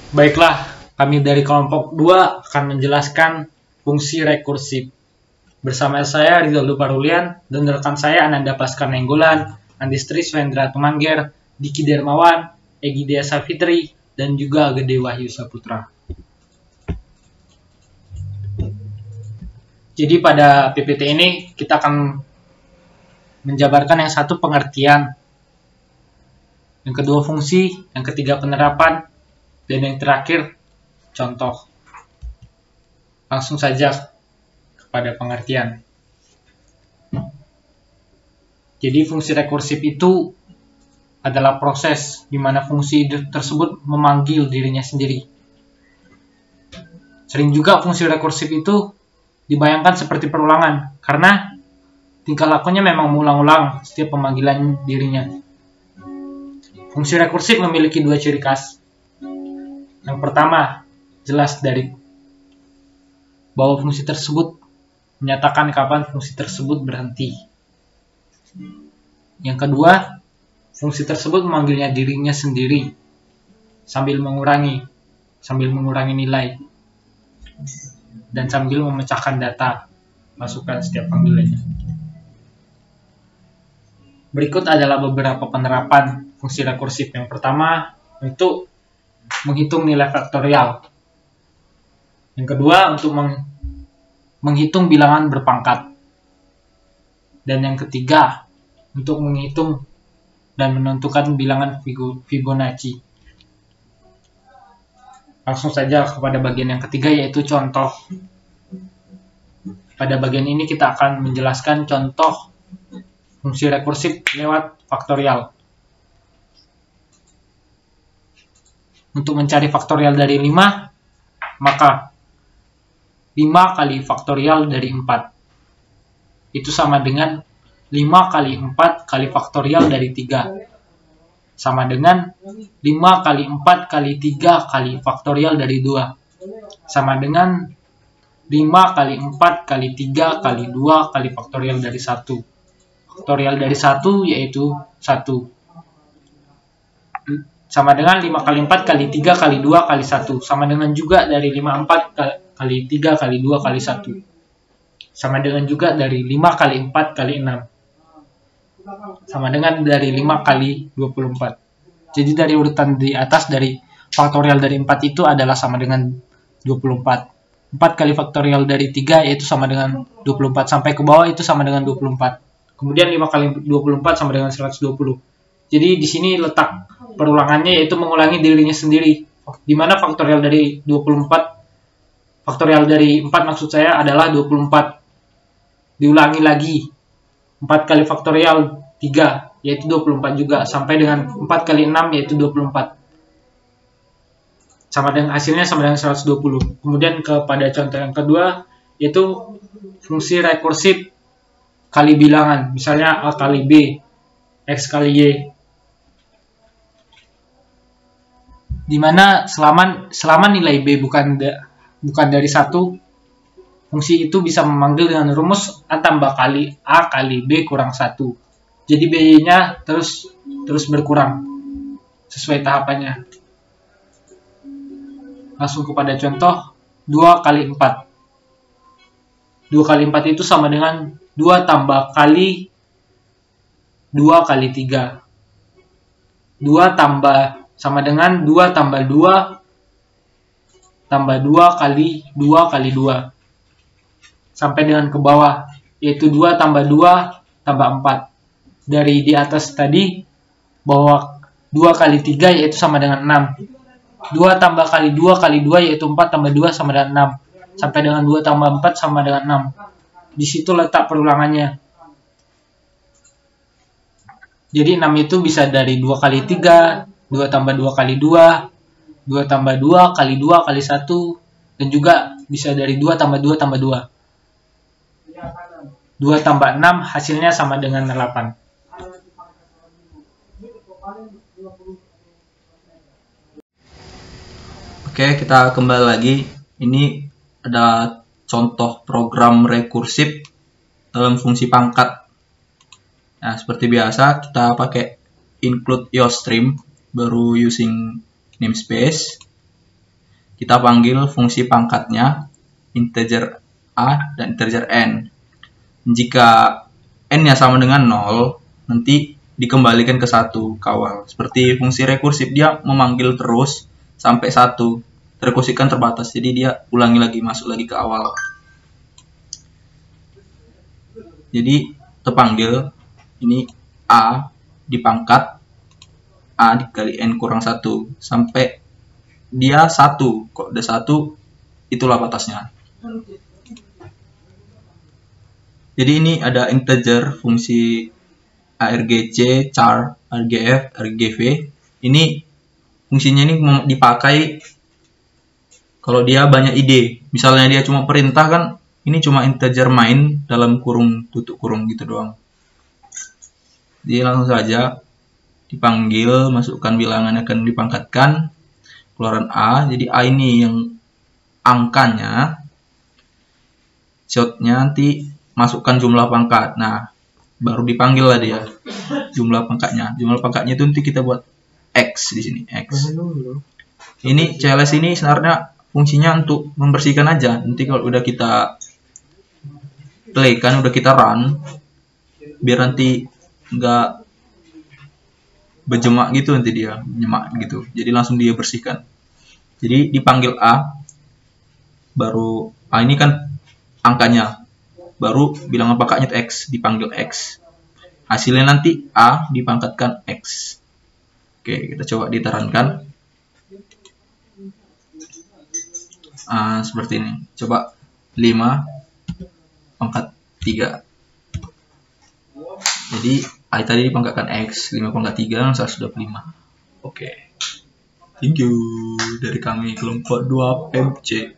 Baiklah, kami dari kelompok 2 akan menjelaskan fungsi rekursif. Bersama saya Rizaldo Parulian dan rekan saya Ananda Paskar Nenggolan, Andistri Swendra Tumangger, Diki Dermawan, Egi Dea Safitri, dan juga Gede Wahyu Saputra. Jadi pada PPT ini kita akan menjabarkan yang satu pengertian, yang kedua fungsi, yang ketiga penerapan, dan yang terakhir contoh. Langsung saja kepada pengertian. Jadi fungsi rekursif itu adalah proses di mana fungsi tersebut memanggil dirinya sendiri. Sering juga fungsi rekursif itu dibayangkan seperti perulangan, karena tingkah lakunya memang mengulang-ulang setiap pemanggilan dirinya. Fungsi rekursif memiliki dua ciri khas. Yang pertama, jelas dari bahwa fungsi tersebut menyatakan kapan fungsi tersebut berhenti. Yang kedua, fungsi tersebut memanggilnya dirinya sendiri sambil mengurangi nilai dan sambil memecahkan data masukan setiap panggilannya. Berikut adalah beberapa penerapan fungsi rekursif. Yang pertama, untuk menghitung nilai faktorial. Yang kedua, untuk menghitung bilangan berpangkat. Dan yang ketiga, untuk menghitung dan menentukan bilangan Fibonacci. Langsung saja kepada bagian yang ketiga, yaitu contoh. Pada bagian ini kita akan menjelaskan contoh fungsi rekursif lewat faktorial. Untuk mencari faktorial dari 5, maka 5 kali faktorial dari 4. Itu sama dengan 5 kali 4 kali faktorial dari 3. Sama dengan 5 kali 4 kali 3 kali faktorial dari 2. Sama dengan 5 kali 4 kali 3 kali 2 kali faktorial dari 1. Faktorial dari 1 yaitu 1. Sama dengan 5 kali 4 kali 3 kali 2 kali 1. Sama dengan juga dari 54 kali 3 kali 2 kali 1. Sama dengan juga dari 5 kali 4 kali 6. Sama dengan dari 5 kali 24. Jadi dari urutan di atas, dari faktorial dari 4 itu adalah sama dengan 24. 4 kali faktorial dari 3 yaitu sama dengan 24. Sampai ke bawah itu sama dengan 24. Kemudian 5 kali 24 sama dengan 120. Jadi di sini letak perulangannya, yaitu mengulangi dirinya sendiri. Di mana faktorial dari 24, faktorial dari 4 maksud saya adalah 24. Diulangi lagi. 4 kali faktorial 3 yaitu 24 juga, sampai dengan 4 kali 6 yaitu 24. Sama dengan hasilnya sama dengan 120. Kemudian kepada contoh yang kedua, yaitu fungsi rekursif kali bilangan. Misalnya A kali B, X kali Y. Dimana selama nilai B bukan dari 1, fungsi itu bisa memanggil dengan rumus A tambah kali A kali B kurang 1. Jadi B-nya terus berkurang sesuai tahapannya. Langsung kepada contoh 2 kali 4. 2 kali 4 itu sama dengan 2 tambah kali 2 kali 3. 2 tambah sama dengan 2 tambah 2 tambah 2 kali 2 kali 2. Sampai dengan ke bawah, yaitu 2 tambah 2 tambah 4. Dari di atas tadi, bahwa 2 kali 3 yaitu sama dengan 6. 2 tambah kali 2 kali 2 yaitu 4 tambah 2 sama dengan 6. Sampai dengan 2 tambah 4 sama dengan 6. Di situ letak perulangannya. Jadi 6 itu bisa dari 2 kali 3, 2 tambah 2 kali 2, 2 tambah 2 kali 2 kali 1, dan juga bisa dari 2 tambah 2 tambah 2. 2 tambah 6 hasilnya sama dengan 8. Oke, kita kembali lagi. Ini adalah contoh program rekursif dalam fungsi pangkat. Nah, seperti biasa kita pakai include your stream baru using namespace. kita panggil fungsi pangkatnya integer a dan integer n. Jika n-nya sama dengan 0, nanti dikembalikan ke 1 kawal. Seperti fungsi rekursif, dia memanggil terus sampai 1. Rekursif kan terbatas, jadi dia ulangi lagi, masuk lagi ke awal. Jadi terpanggil ini a dipangkat a dikali n kurang 1 sampai dia 1. Kok udah 1, itulah batasnya. Jadi ini ada integer fungsi argc, char, argf, argv. Ini fungsinya ini dipakai kalau dia banyak ide. Misalnya dia cuma perintah kan, ini cuma integer main dalam kurung tutup kurung gitu doang. Jadi langsung saja dipanggil, masukkan bilangan yang akan dipangkatkan, keluaran a. Jadi a ini yang angkanya, shotnya nanti masukkan jumlah pangkat. Nah, baru dipanggil lah dia jumlah pangkatnya. Jumlah pangkatnya itu nanti kita buat x di sini, x. Ini CLS ini sebenarnya fungsinya untuk membersihkan aja. Nanti kalau udah kita play kan, udah kita run, biar nanti nggak berjemak gitu, nanti dia nyemak gitu. Jadi langsung dia bersihkan. Jadi dipanggil a, baru a ini kan angkanya, baru bilangan pangkatnya x, dipanggil x. Hasilnya nanti a dipangkatkan x. Oke, kita coba diterangkan. Seperti ini. Coba 5 pangkat 3. Jadi I tadi dipangkatkan x, 5 pangkat 3 125. Oke. Thank you dari kami kelompok 2 MC.